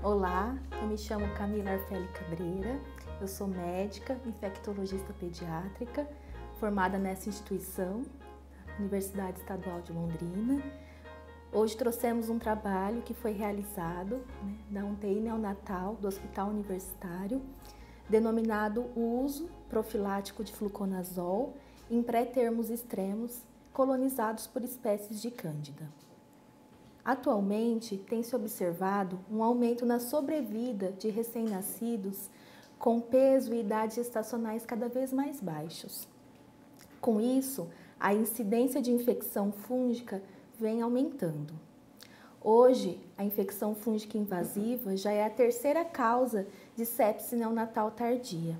Olá, eu me chamo Camila Arfeli Cabreira, eu sou médica, infectologista pediátrica, formada nessa instituição, Universidade Estadual de Londrina. Hoje trouxemos um trabalho que foi realizado da UTI neonatal do Hospital Universitário, denominado o uso profilático de fluconazol em pré-termos extremos colonizados por espécies de Cândida. Atualmente, tem-se observado um aumento na sobrevida de recém-nascidos com peso e idade gestacionais cada vez mais baixos. Com isso, a incidência de infecção fúngica vem aumentando. Hoje, a infecção fúngica invasiva já é a terceira causa de sepse neonatal tardia,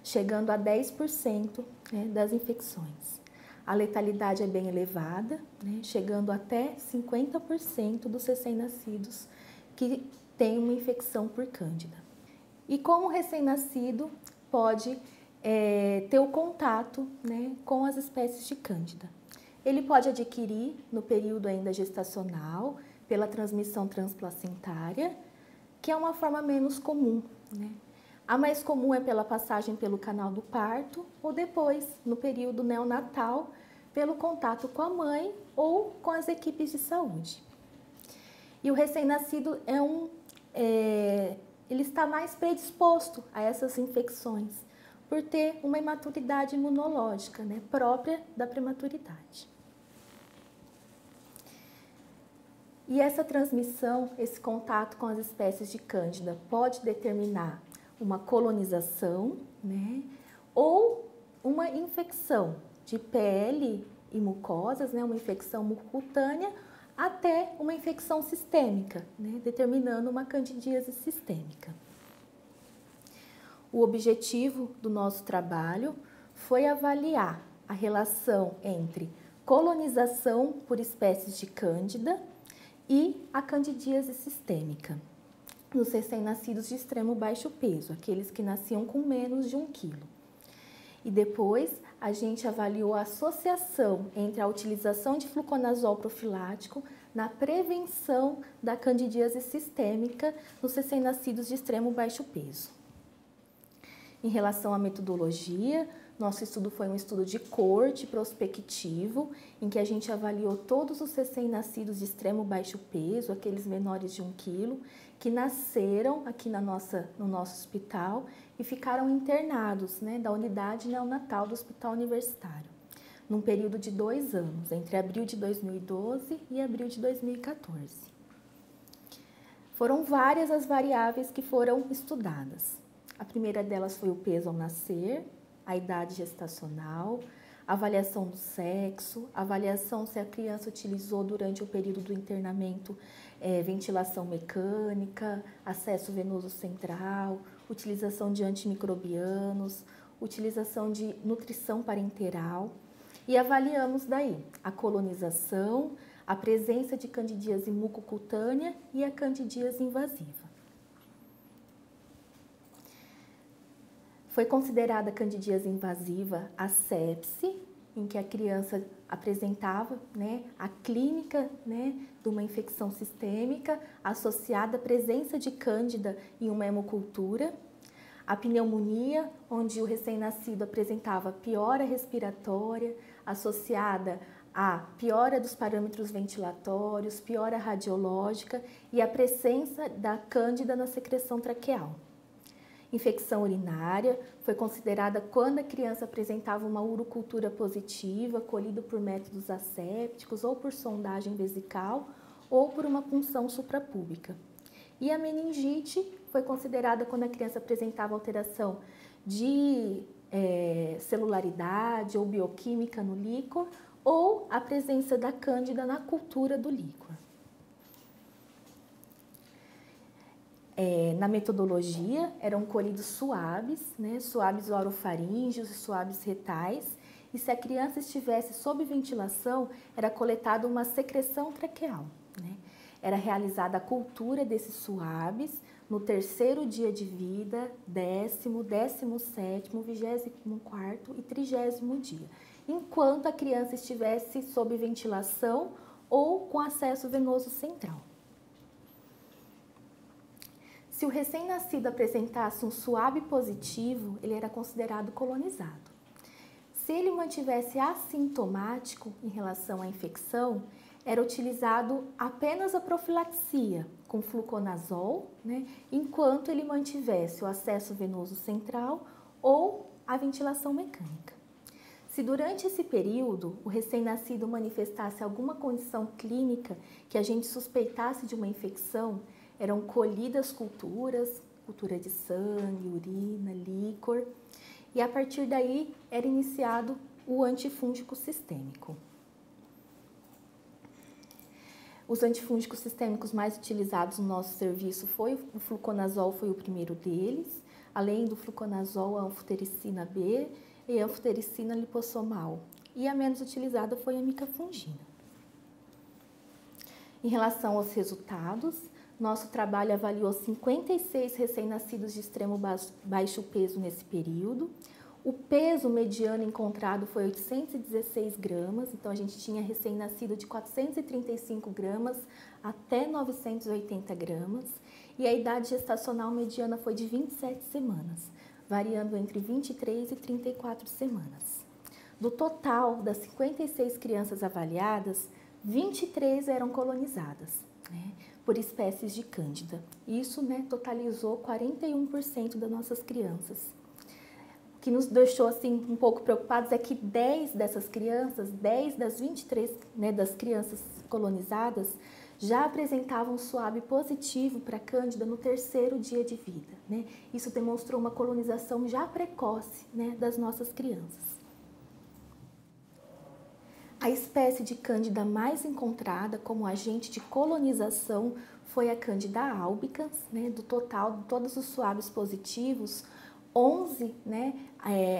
chegando a 10% das infecções. A letalidade é bem elevada, chegando até 50% dos recém-nascidos que têm uma infecção por Cândida. E como o recém-nascido pode ter o contato com as espécies de Cândida? Ele pode adquirir no período ainda gestacional, pela transmissão transplacentária, que é uma forma menos comum. A mais comum é pela passagem pelo canal do parto ou depois, no período neonatal, pelo contato com a mãe ou com as equipes de saúde. E o recém-nascido ele está mais predisposto a essas infecções, por ter uma imaturidade imunológica, própria da prematuridade. E essa transmissão, esse contato com as espécies de Cândida pode determinar uma colonização, ou uma infecção de pele e mucosas, uma infecção mucocutânea, até uma infecção sistêmica, determinando uma candidíase sistêmica. O objetivo do nosso trabalho foi avaliar a relação entre colonização por espécies de Cândida e a candidíase sistêmica nos recém-nascidos de extremo baixo peso, aqueles que nasciam com menos de 1 quilo. E depois a gente avaliou a associação entre a utilização de fluconazol profilático na prevenção da candidíase sistêmica nos recém-nascidos de extremo baixo peso. Em relação à metodologia, nosso estudo foi um estudo de coorte prospectivo, em que a gente avaliou todos os recém-nascidos de extremo baixo peso, aqueles menores de 1 quilo, que nasceram aqui no nosso hospital e ficaram internados da unidade neonatal do Hospital Universitário, num período de 2 anos, entre abril de 2012 e abril de 2014. Foram várias as variáveis que foram estudadas. A primeira delas foi o peso ao nascer, a idade gestacional, avaliação do sexo, avaliação se a criança utilizou durante o período do internamento ventilação mecânica, acesso venoso central, utilização de antimicrobianos, utilização de nutrição parenteral e avaliamos daí a colonização, a presença de candidíase mucocutânea e a candidíase invasiva. Foi considerada candidíase invasiva a sepse, em que a criança apresentava a clínica de uma infecção sistêmica associada à presença de Cândida em uma hemocultura. A pneumonia, onde o recém-nascido apresentava piora respiratória associada à piora dos parâmetros ventilatórios, piora radiológica e a presença da Cândida na secreção traqueal. Infecção urinária foi considerada quando a criança apresentava uma urocultura positiva, colhido por métodos assépticos ou por sondagem vesical ou por uma punção suprapúbica. E a meningite foi considerada quando a criança apresentava alteração de celularidade ou bioquímica no líquor ou a presença da Cândida na cultura do líquor. Na metodologia, eram colhidos suaves, suaves orofaríngeos e suaves retais, e se a criança estivesse sob ventilação, era coletada uma secreção traqueal. Era realizada a cultura desses suaves no 3º dia de vida, 10º, 17º, 24º e 30º dia, enquanto a criança estivesse sob ventilação ou com acesso venoso central. Se o recém-nascido apresentasse um SWAB positivo, ele era considerado colonizado. Se ele mantivesse assintomático em relação à infecção, era utilizado apenas a profilaxia com fluconazol, né, enquanto ele mantivesse o acesso venoso central ou a ventilação mecânica. Se durante esse período o recém-nascido manifestasse alguma condição clínica que a gente suspeitasse de uma infecção, eram colhidas culturas, cultura de sangue, urina, líquor, e a partir daí era iniciado o antifúngico sistêmico. Os antifúngicos sistêmicos mais utilizados no nosso serviço foi o fluconazol, foi o primeiro deles, além do fluconazol, a anfotericina B e a anfotericina lipossomal. E a menos utilizada foi a micafungina. Em relação aos resultados, nosso trabalho avaliou 56 recém-nascidos de extremo baixo peso nesse período. O peso mediano encontrado foi 816 gramas, então a gente tinha recém-nascido de 435 gramas até 980 gramas. E a idade gestacional mediana foi de 27 semanas, variando entre 23 e 34 semanas. Do total das 56 crianças avaliadas, 23 eram colonizadas, né, por espécies de Cândida. Isso, né, totalizou 41% das nossas crianças. O que nos deixou assim um pouco preocupados é que 10 dessas crianças, 10 das 23, né, das crianças colonizadas, já apresentavam SWAB positivo para Cândida no 3º dia de vida, né? Isso demonstrou uma colonização já precoce, né, das nossas crianças. A espécie de Cândida mais encontrada como agente de colonização foi a Cândida albicans, né? Do total de todos os SWABs positivos, 11, né,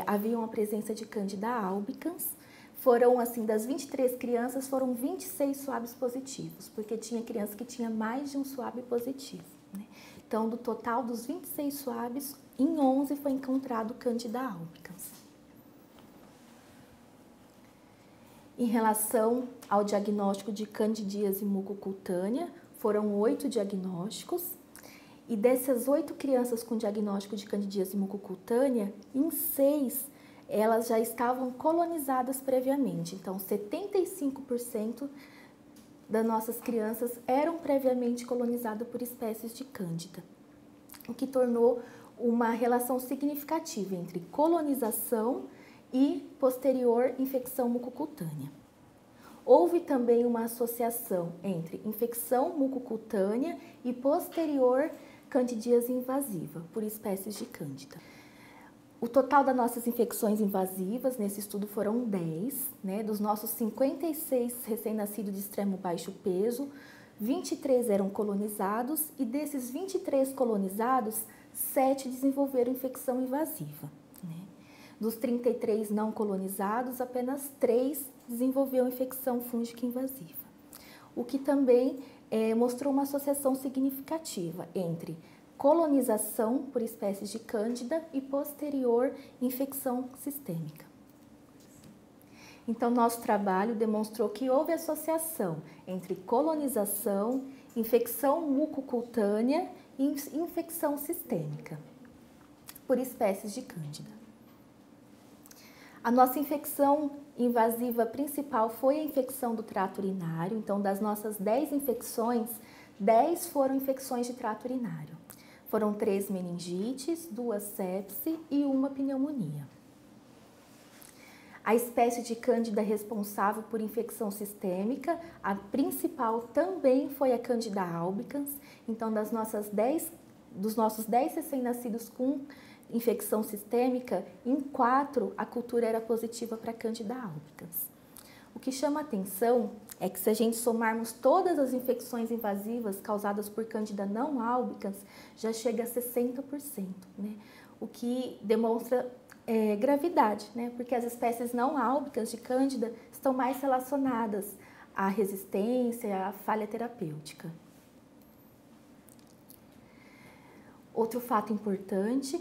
haviam a presença de Cândida albicans. Foram, assim, das 23 crianças, foram 26 SWABs positivos, porque tinha criança que tinha mais de um SWAB positivo, né? Então, do total dos 26 SWABs, em 11 foi encontrado Cândida albicans. Em relação ao diagnóstico de candidíase mucocutânea, foram 8 diagnósticos, e dessas 8 crianças com diagnóstico de candidíase mucocutânea, em 6 elas já estavam colonizadas previamente. Então, 75% das nossas crianças eram previamente colonizadas por espécies de Cândida, o que tornou uma relação significativa entre colonização e posterior infecção mucocutânea. Houve também uma associação entre infecção mucocutânea e posterior candidíase invasiva por espécies de Cândida. O total das nossas infecções invasivas nesse estudo foram 10, né? Dos nossos 56 recém-nascidos de extremo baixo peso, 23 eram colonizados e desses 23 colonizados, 7 desenvolveram infecção invasiva, né? Dos 33 não colonizados, apenas 3 desenvolveram infecção fúngica invasiva, o que também mostrou uma associação significativa entre colonização por espécies de Cândida e posterior infecção sistêmica. Então, nosso trabalho demonstrou que houve associação entre colonização, infecção mucocutânea e infecção sistêmica por espécies de Cândida. A nossa infecção invasiva principal foi a infecção do trato urinário. Então, das nossas 10 infecções, 10 foram infecções de trato urinário. Foram 3 meningites, 2 sepse e 1 pneumonia. A espécie de Cândida responsável por infecção sistêmica, a principal também foi a Cândida albicans. Então, dos nossos 10 recém-nascidos com infecção sistêmica, em 4 a cultura era positiva para Cândida albicans. O que chama atenção é que se a gente somarmos todas as infecções invasivas causadas por Cândida não albicans, já chega a 60%, né? O que demonstra gravidade, né? Porque as espécies não albicans de Cândida estão mais relacionadas à resistência e à falha terapêutica. Outro fato importante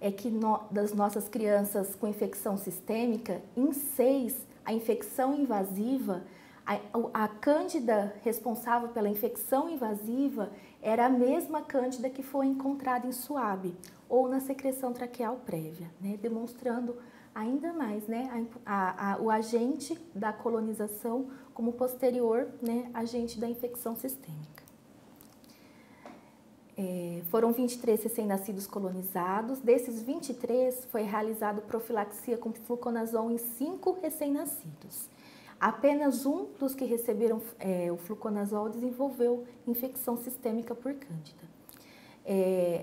é que das nossas crianças com infecção sistêmica, em 6, a infecção invasiva A cândida responsável pela infecção invasiva era a mesma cândida que foi encontrada em suave ou na secreção traqueal prévia, né? Demonstrando ainda mais, né, o agente da colonização como posterior, né, agente da infecção sistêmica. Foram 23 recém-nascidos colonizados. Desses 23, foi realizado profilaxia com fluconazol em 5 recém-nascidos. Apenas um dos que receberam o fluconazol desenvolveu infecção sistêmica por cândida.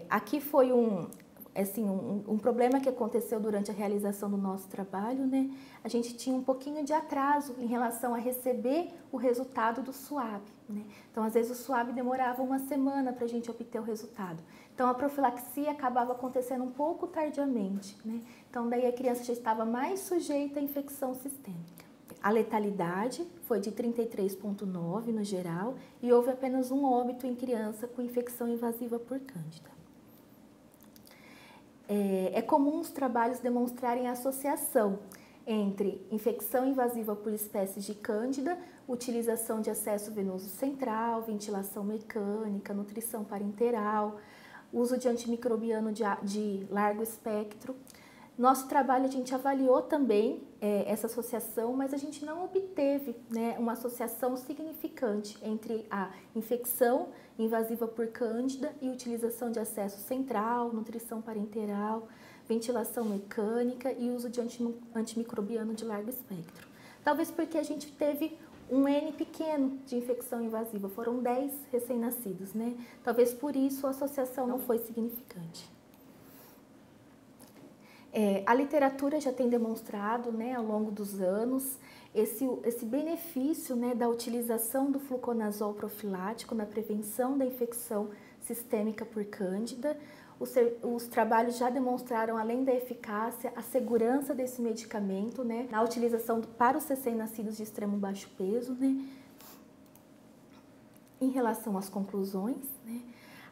Aqui foi um problema que aconteceu durante a realização do nosso trabalho, né? A gente tinha um pouquinho de atraso em relação a receber o resultado do SWAB, né? Então, às vezes, o SWAB demorava uma semana para a gente obter o resultado. Então, a profilaxia acabava acontecendo um pouco tardiamente, né? Então, daí a criança já estava mais sujeita à infecção sistêmica. A letalidade foi de 33,9 no geral e houve apenas um óbito em criança com infecção invasiva por cândida. É comum os trabalhos demonstrarem a associação entre infecção invasiva por espécies de cândida, utilização de acesso venoso central, ventilação mecânica, nutrição parenteral, uso de antimicrobiano de largo espectro. Nosso trabalho, a gente avaliou também essa associação, mas a gente não obteve, né, uma associação significante entre a infecção invasiva por cândida e utilização de acesso central, nutrição parenteral, ventilação mecânica e uso de antimicrobiano de largo espectro. Talvez porque a gente teve um N pequeno de infecção invasiva, foram 10 recém-nascidos, né? Talvez por isso a associação não foi significante. A literatura já tem demonstrado, né, ao longo dos anos esse benefício, né, da utilização do fluconazol profilático na prevenção da infecção sistêmica por cândida. Os trabalhos já demonstraram, além da eficácia, a segurança desse medicamento, né, na utilização para os recém-nascidos de extremo baixo peso, né. Em relação às conclusões, né,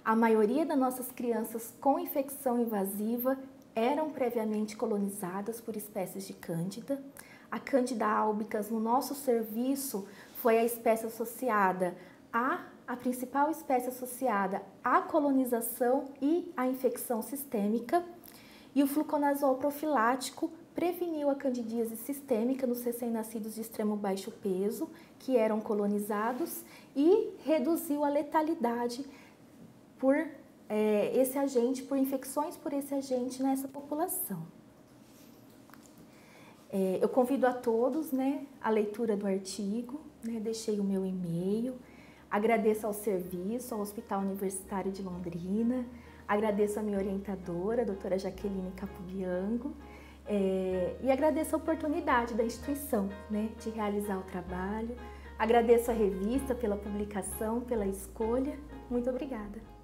a maioria das nossas crianças com infecção invasiva eram previamente colonizadas por espécies de cândida. A Cândida albicans no nosso serviço foi a espécie associada a principal espécie associada à colonização e à infecção sistêmica. E o fluconazol profilático preveniu a candidíase sistêmica nos recém-nascidos de extremo baixo peso, que eram colonizados, e reduziu a letalidade por esse agente, por infecções por esse agente nessa população. Eu convido a todos, né, a leitura do artigo, né, deixei o meu e-mail, agradeço ao serviço, ao Hospital Universitário de Londrina, agradeço a minha orientadora, a doutora Jaqueline Capobianco, e agradeço a oportunidade da instituição, né, de realizar o trabalho, agradeço a revista pela publicação, pela escolha, muito obrigada.